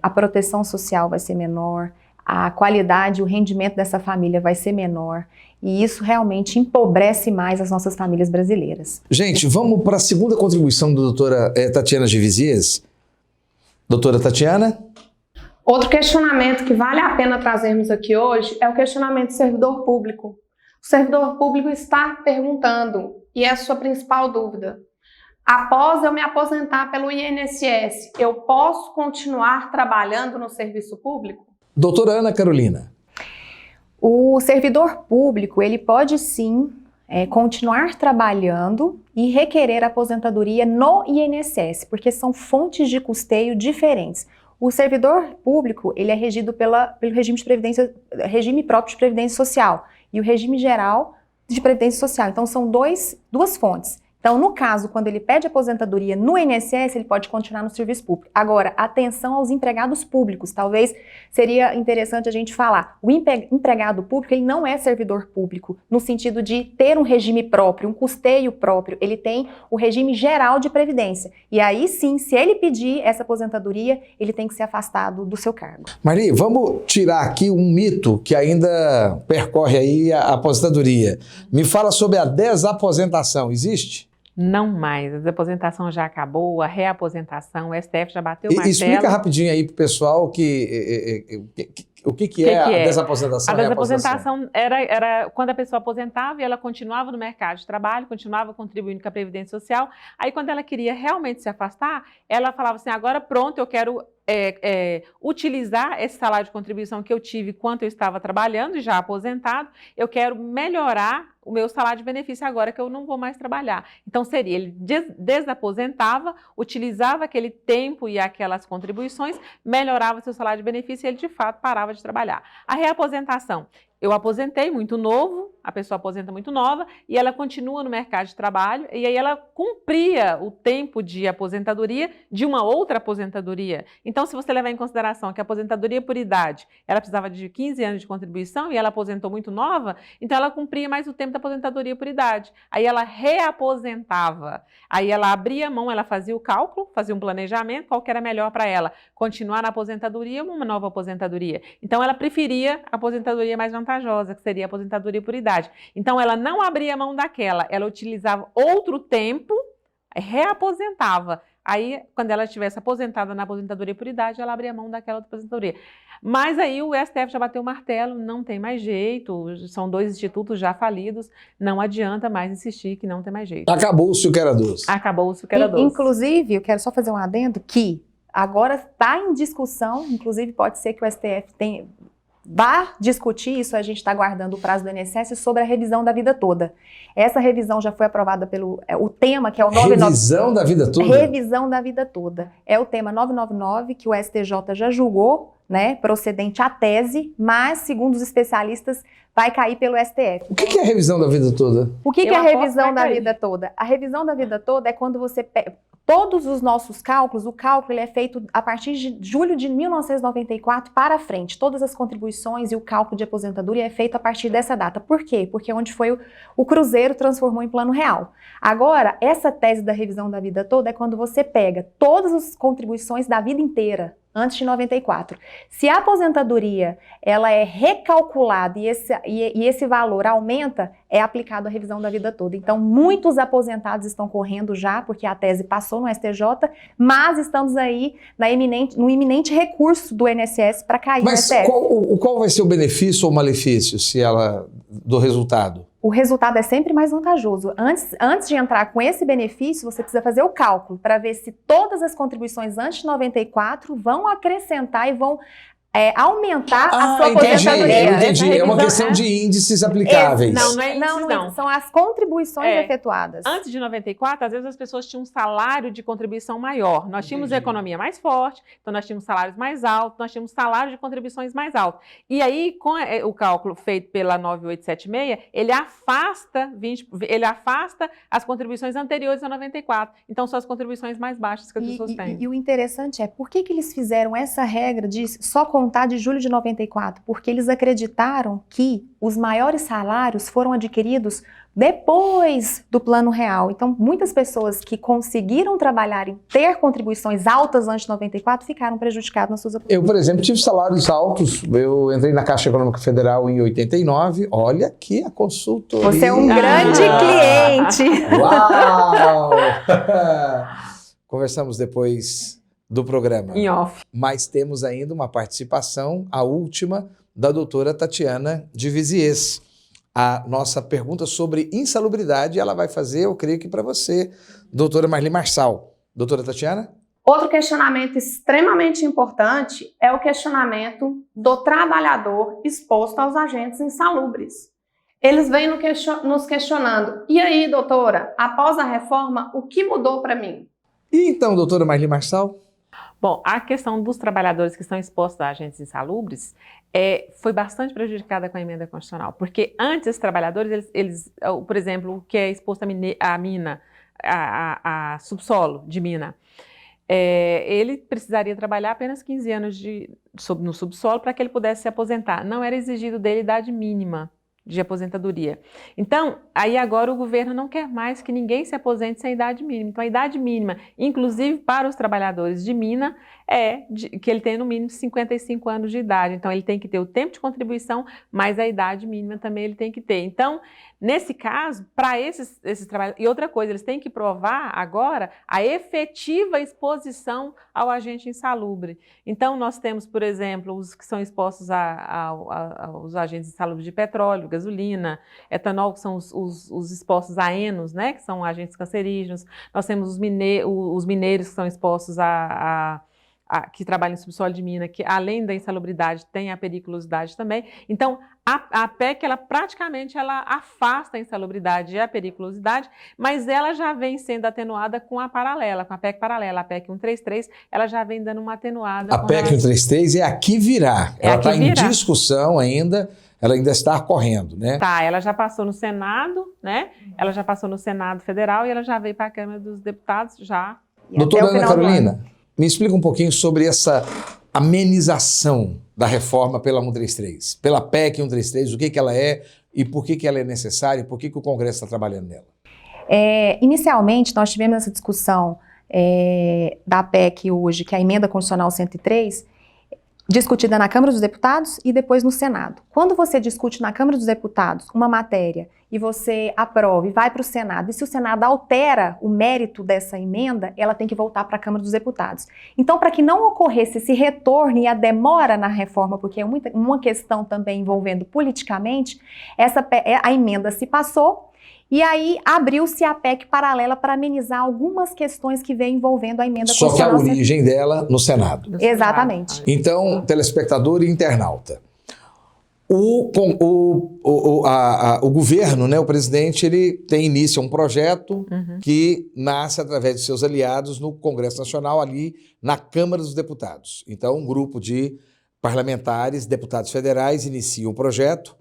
a proteção social vai ser menor, a qualidade, o rendimento dessa família vai ser menor. E isso realmente empobrece mais as nossas famílias brasileiras. Gente, vamos para a segunda contribuição da doutora Tatiana Gevisiez. Doutora Tatiana? Outro questionamento que vale a pena trazermos aqui hoje é o questionamento do servidor público. O servidor público está perguntando, e é a sua principal dúvida: após eu me aposentar pelo INSS, eu posso continuar trabalhando no serviço público? Doutora Ana Carolina. O servidor público, ele pode sim continuar trabalhando e requerer aposentadoria no INSS, porque são fontes de custeio diferentes. O servidor público, ele é regido pelo regime próprio de previdência social e o regime geral de previdência social. Então, são duas fontes. Então, no caso, quando ele pede aposentadoria no INSS, ele pode continuar no serviço público. Agora, atenção aos empregados públicos. Talvez seria interessante a gente falar. O empregado público, ele não é servidor público, no sentido de ter um regime próprio, um custeio próprio. Ele tem o regime geral de previdência. E aí sim, se ele pedir essa aposentadoria, ele tem que ser afastado do seu cargo. Marli, vamos tirar aqui um mito que ainda percorre aí a aposentadoria. Me fala sobre a desaposentação. Existe? Não mais, a desaposentação já acabou, a reaposentação, o STF já bateu o martelo. Explica rapidinho aí para o pessoal o que é a desaposentação. A desaposentação era quando a pessoa aposentava e ela continuava no mercado de trabalho, continuava contribuindo com a Previdência Social. Aí quando ela queria realmente se afastar, ela falava assim, agora pronto, eu quero utilizar esse salário de contribuição que eu tive enquanto eu estava trabalhando e já aposentado, eu quero melhorar o meu salário de benefício agora que eu não vou mais trabalhar. Então seria, ele desaposentava, utilizava aquele tempo e aquelas contribuições, melhorava seu salário de benefício e ele de fato parava de trabalhar. A reaposentação, eu aposentei muito novo, a pessoa aposenta muito nova e ela continua no mercado de trabalho e aí ela cumpria o tempo de aposentadoria de uma outra aposentadoria. Então, se você levar em consideração que a aposentadoria por idade, ela precisava de 15 anos de contribuição e ela aposentou muito nova, então ela cumpria mais o tempo da aposentadoria por idade. Aí ela reaposentava, aí ela abria mão, ela fazia o cálculo, fazia um planejamento, qual que era melhor para ela, continuar na aposentadoria ou uma nova aposentadoria. Então, ela preferia a aposentadoria mais vantajosa, que seria a aposentadoria por idade. Então, ela não abria mão daquela, ela utilizava outro tempo, reaposentava. Aí, quando ela estivesse aposentada na aposentadoria por idade, ela abria mão daquela outra aposentadoria. Mas aí o STF já bateu o martelo, não tem mais jeito, são 2 institutos já falidos, não adianta mais insistir que não tem mais jeito. Acabou-se o que era doce. Acabou-se o que era doce. Inclusive, eu quero só fazer um adendo que agora está em discussão, inclusive pode ser que o STF vá discutir isso, a gente está aguardando o prazo do INSS sobre a revisão da vida toda. Essa revisão já foi aprovada pelo o tema que é o 999. Revisão da vida toda? Revisão da vida toda. É o tema 999 que o STJ já julgou, né, procedente à tese, mas segundo os especialistas vai cair pelo STF. O que é a revisão da vida toda? O que é a revisão da vida toda? A revisão da vida toda é quando você todos os nossos cálculos, o cálculo ele é feito a partir de julho de 1994 para frente. Todas as contribuições e o cálculo de aposentadoria é feito a partir dessa data. Por quê? Porque é onde foi o Cruzeiro transformou em plano real. Agora, essa tese da revisão da vida toda é quando você pega todas as contribuições da vida inteira, antes de 94. Se a aposentadoria ela é recalculada e esse valor aumenta, é aplicado a revisão da vida toda. Então, muitos aposentados estão correndo já, porque a tese passou no STJ, mas estamos aí no iminente recurso do INSS para cair no STF. Mas qual vai ser o benefício ou malefício do resultado? O resultado é sempre mais vantajoso. Antes de entrar com esse benefício, você precisa fazer o cálculo para ver se todas as contribuições antes de 94 vão acrescentar e vão aumentar a sua aposentadoria. Entendi. É uma questão de índices aplicáveis. Não é índices, não. São as contribuições efetuadas. Antes de 94, às vezes as pessoas tinham um salário de contribuição maior. Nós tínhamos economia mais forte, então nós tínhamos salários mais altos, nós tínhamos salário de contribuições mais alto. E aí, com o cálculo feito pela 9876, ele afasta as contribuições anteriores a 94. Então, são as contribuições mais baixas que as pessoas têm. E o interessante é, por que eles fizeram essa regra de só contar de julho de 94? Porque eles acreditaram que os maiores salários foram adquiridos depois do plano real. Então, muitas pessoas que conseguiram trabalhar e ter contribuições altas antes de 94 ficaram prejudicadas nas suas aposentadoras. Eu, por exemplo, tive salários altos. Eu entrei na Caixa Econômica Federal em 89. Olha aqui a consultoria. Você é um grande cliente. Uau! Conversamos depois do programa. Em off. Mas temos ainda uma participação, a última, da doutora Tatiana de Viziers. A nossa pergunta sobre insalubridade, ela vai fazer, eu creio que para você, doutora Marli Marçal. Doutora Tatiana? Outro questionamento extremamente importante é o questionamento do trabalhador exposto aos agentes insalubres. Eles vêm nos questionando, e aí, doutora, após a reforma, o que mudou para mim? E então, doutora Marli Marçal? Bom, a questão dos trabalhadores que estão expostos a agentes insalubres foi bastante prejudicada com a emenda constitucional, porque antes os trabalhadores, eles por exemplo, o que é exposto à mina, a subsolo de mina, ele precisaria trabalhar apenas 15 anos no subsolo para que ele pudesse se aposentar. Não era exigido dele idade mínima de aposentadoria. Então, aí agora o governo não quer mais que ninguém se aposente sem idade mínima. Então, a idade mínima, inclusive para os trabalhadores de mina, que ele tem no mínimo 55 anos de idade. Então, ele tem que ter o tempo de contribuição, mas a idade mínima também ele tem que ter. Então, nesse caso, para esses trabalhadores... E outra coisa, eles têm que provar agora a efetiva exposição ao agente insalubre. Então, nós temos, por exemplo, os que são expostos aos agentes insalubres de petróleo, gasolina, etanol, que são os expostos a enos, né, que são agentes cancerígenos. Nós temos os mineiros que são expostos que trabalham em subsolo de mina, que além da insalubridade tem a periculosidade também. Então, a PEC, ela praticamente afasta a insalubridade e a periculosidade, mas ela já vem sendo atenuada com a paralela, com a PEC paralela. A PEC 133, ela já vem dando uma atenuada. A PEC 133 é a que virá. Ela está em discussão ainda, ela ainda está correndo, né? Tá, ela já passou no Senado, né? Ela já passou no Senado Federal e ela já veio para a Câmara dos Deputados já. Doutora Ana Carolina, me explica um pouquinho sobre essa amenização da reforma pela 133, pela PEC 133, o que ela é e por que ela é necessária e por que o Congresso está trabalhando nela. Inicialmente, nós tivemos essa discussão da PEC hoje, que é a Emenda Constitucional 103, discutida na Câmara dos Deputados e depois no Senado. Quando você discute na Câmara dos Deputados uma matéria e você aprova e vai para o Senado, e se o Senado altera o mérito dessa emenda, ela tem que voltar para a Câmara dos Deputados. Então, para que não ocorresse esse retorno e a demora na reforma, porque é uma questão também envolvendo politicamente, a emenda se passou, e aí abriu-se a PEC paralela para amenizar algumas questões que vem envolvendo a emenda constitucional. Só que a origem dela no Senado. Exatamente. Então, telespectador e internauta, o governo, né, o presidente, ele inicia um projeto que nasce através de seus aliados no Congresso Nacional, ali na Câmara dos Deputados. Então, um grupo de parlamentares, deputados federais, inicia um projeto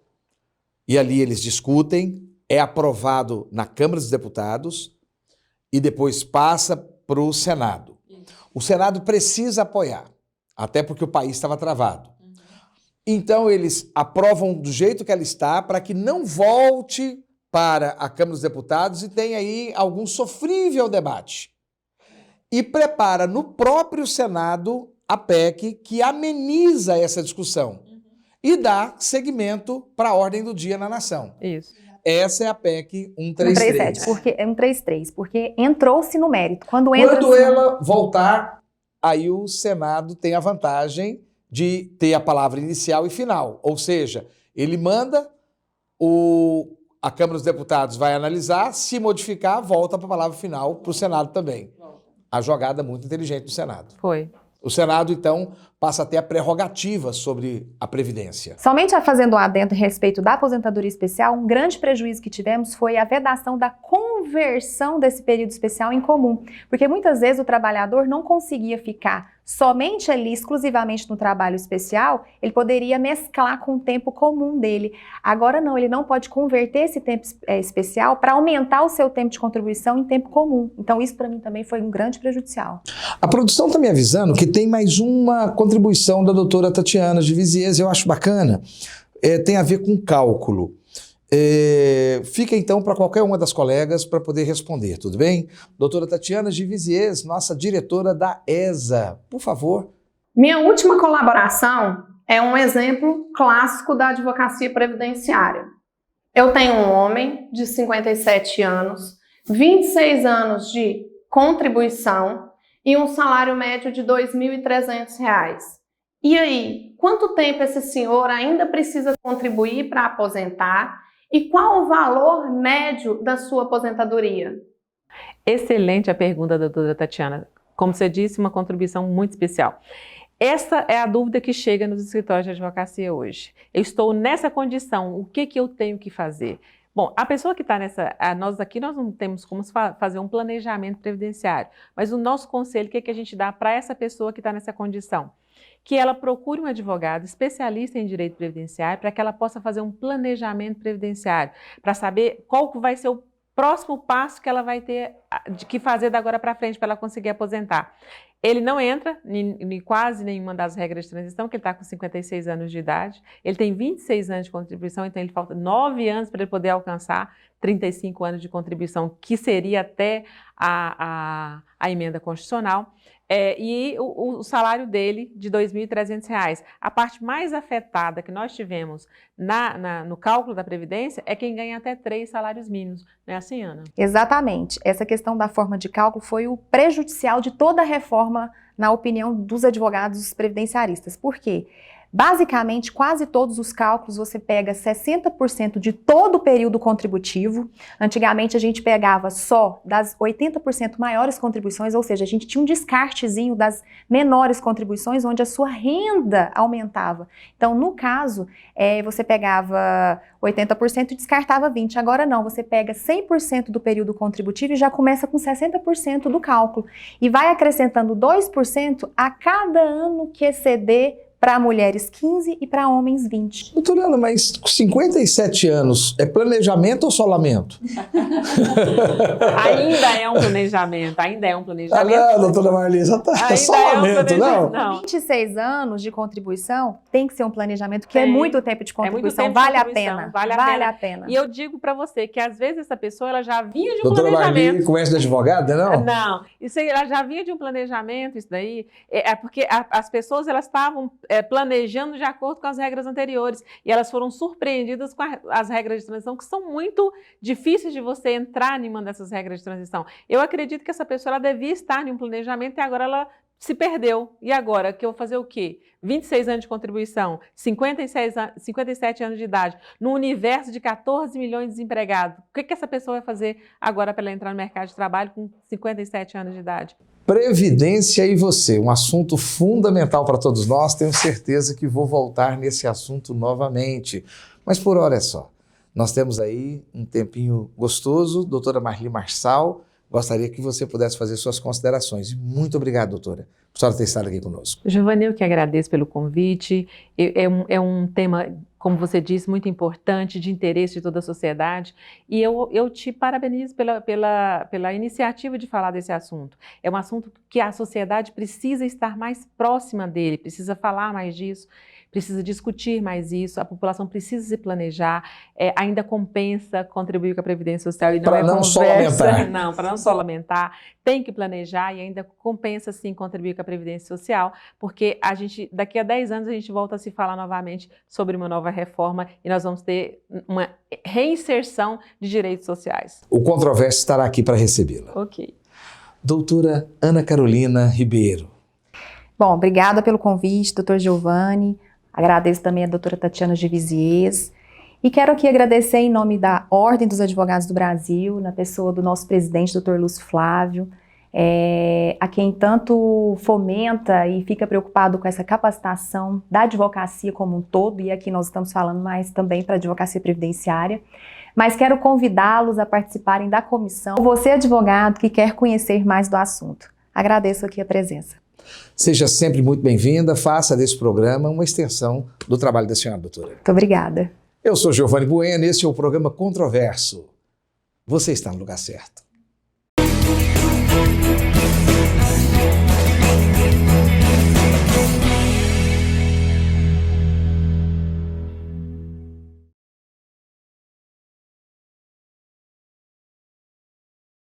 e ali eles discutem, é aprovado na Câmara dos Deputados e depois passa para o Senado. O Senado precisa apoiar, até porque o país estava travado. Então, eles aprovam do jeito que ela está para que não volte para a Câmara dos Deputados e tenha aí algum sofrível debate. E prepara no próprio Senado a PEC que ameniza essa discussão e dá seguimento para a ordem do dia na nação. Isso. Essa é a PEC 133. 133, porque entrou-se no mérito. Quando ela voltar, aí o Senado tem a vantagem de ter a palavra inicial e final. Ou seja, ele manda, a Câmara dos Deputados vai analisar, se modificar, volta para a palavra final para o Senado também. A jogada muito inteligente do Senado. Foi. O Senado, então, passa a ter a prerrogativa sobre a Previdência. Somente fazendo um adendo a respeito da aposentadoria especial, um grande prejuízo que tivemos foi a vedação da conversão desse período especial em comum. Porque muitas vezes o trabalhador não conseguia ficar somente ali, exclusivamente no trabalho especial, ele poderia mesclar com o tempo comum dele. Agora não, ele não pode converter esse tempo especial para aumentar o seu tempo de contribuição em tempo comum. Então isso para mim também foi um grande prejudicial. A produção está me avisando que tem mais uma contribuição da doutora Tatiana de Viziers, eu acho bacana, tem a ver com cálculo. Fica então para qualquer uma das colegas para poder responder, tudo bem? Doutora Tatiana de Viziers, nossa diretora da ESA, por favor. Minha última colaboração é um exemplo clássico da advocacia previdenciária. Eu tenho um homem de 57 anos, 26 anos de contribuição e um salário médio de R$ 2.300. E aí, quanto tempo esse senhor ainda precisa contribuir para aposentar e qual o valor médio da sua aposentadoria? Excelente a pergunta da doutora Tatiana. Como você disse, uma contribuição muito especial. Essa é a dúvida que chega nos escritórios de advocacia hoje. Eu estou nessa condição, o que eu tenho que fazer? Bom, a pessoa que está nessa... Nós aqui nós não temos como fazer um planejamento previdenciário, mas o nosso conselho, o que a gente dá para essa pessoa que está nessa condição? Que ela procure um advogado especialista em direito previdenciário para que ela possa fazer um planejamento previdenciário, para saber qual vai ser o próximo passo que ela vai ter que fazer da agora para frente para ela conseguir aposentar. Ele não entra em quase nenhuma das regras de transição, porque ele está com 56 anos de idade, ele tem 26 anos de contribuição, então ele falta 9 anos para ele poder alcançar 35 anos de contribuição, que seria até a emenda constitucional. E o salário dele de R$ 2.300. A parte mais afetada que nós tivemos no cálculo da Previdência é quem ganha até 3 salários mínimos. Não é assim, Ana? Exatamente. Essa questão da forma de cálculo foi o prejudicial de toda a reforma, na opinião dos advogados previdenciaristas. Por quê? Basicamente, quase todos os cálculos você pega 60% de todo o período contributivo. Antigamente a gente pegava só das 80% maiores contribuições, ou seja, a gente tinha um descartezinho das menores contribuições onde a sua renda aumentava. Então, no caso, você pegava 80% e descartava 20%. Agora não, você pega 100% do período contributivo e já começa com 60% do cálculo. E vai acrescentando 2% a cada ano que exceder para mulheres 15 e para homens 20. Doutora Ana, mas com 57 anos, é planejamento ou só lamento? Ainda é um planejamento, ainda é um planejamento. Ah, não, doutora Marlisa, tá só lamento, não? 26 anos de contribuição tem que ser um planejamento, que é muito tempo de contribuição, muito tempo vale de a contribuição, pena. Vale a pena. E eu digo para você que às vezes essa pessoa ela já vinha de um doutora planejamento. Marli conhece da advogada, não? Não, isso aí, ela já vinha de um planejamento, isso daí, porque as pessoas elas estavam planejando de acordo com as regras anteriores e elas foram surpreendidas com as regras de transição, que são muito difíceis de você entrar em uma dessas regras de transição. Eu acredito que essa pessoa ela devia estar em um planejamento e agora ela se perdeu. E agora, que eu vou fazer o quê? 26 anos de contribuição, 57 anos de idade, no universo de 14 milhões de desempregados. O que essa pessoa vai fazer agora para ela entrar no mercado de trabalho com 57 anos de idade? Previdência e você, um assunto fundamental para todos nós. Tenho certeza que vou voltar nesse assunto novamente. Mas por hora é só. Nós temos aí um tempinho gostoso. Doutora Marli Marçal, gostaria que você pudesse fazer suas considerações. Muito obrigado, doutora, por senhora ter estado aqui conosco. Giovanni, eu que agradeço pelo convite. É um tema, como você disse, muito importante, de interesse de toda a sociedade. E eu te parabenizo pela iniciativa de falar desse assunto. É um assunto que a sociedade precisa estar mais próxima dele, precisa falar mais disso, precisa discutir mais isso, a população precisa se planejar, ainda compensa contribuir com a Previdência Social e não para não só lamentar. Não, para não só lamentar, tem que planejar e ainda compensa sim contribuir com a Previdência Social, porque daqui a 10 anos a gente volta a se falar novamente sobre uma nova reforma e nós vamos ter uma reinserção de direitos sociais. O Controverso estará aqui para recebê-la. Ok. Doutora Ana Carolina Ribeiro. Bom, obrigada pelo convite, doutor Giovanni. Agradeço também a doutora Tatiana Gevisiez. E quero aqui agradecer em nome da Ordem dos Advogados do Brasil, na pessoa do nosso presidente, doutor Lúcio Flávio, a quem tanto fomenta e fica preocupado com essa capacitação da advocacia como um todo, e aqui nós estamos falando mais também para a advocacia previdenciária. Mas quero convidá-los a participarem da comissão. Você, advogado, que quer conhecer mais do assunto. Agradeço aqui a presença. Seja sempre muito bem-vinda, faça desse programa uma extensão do trabalho da senhora, doutora. Muito obrigada. Eu sou Giovanni Bueno, esse é o programa Controverso. Você está no lugar certo.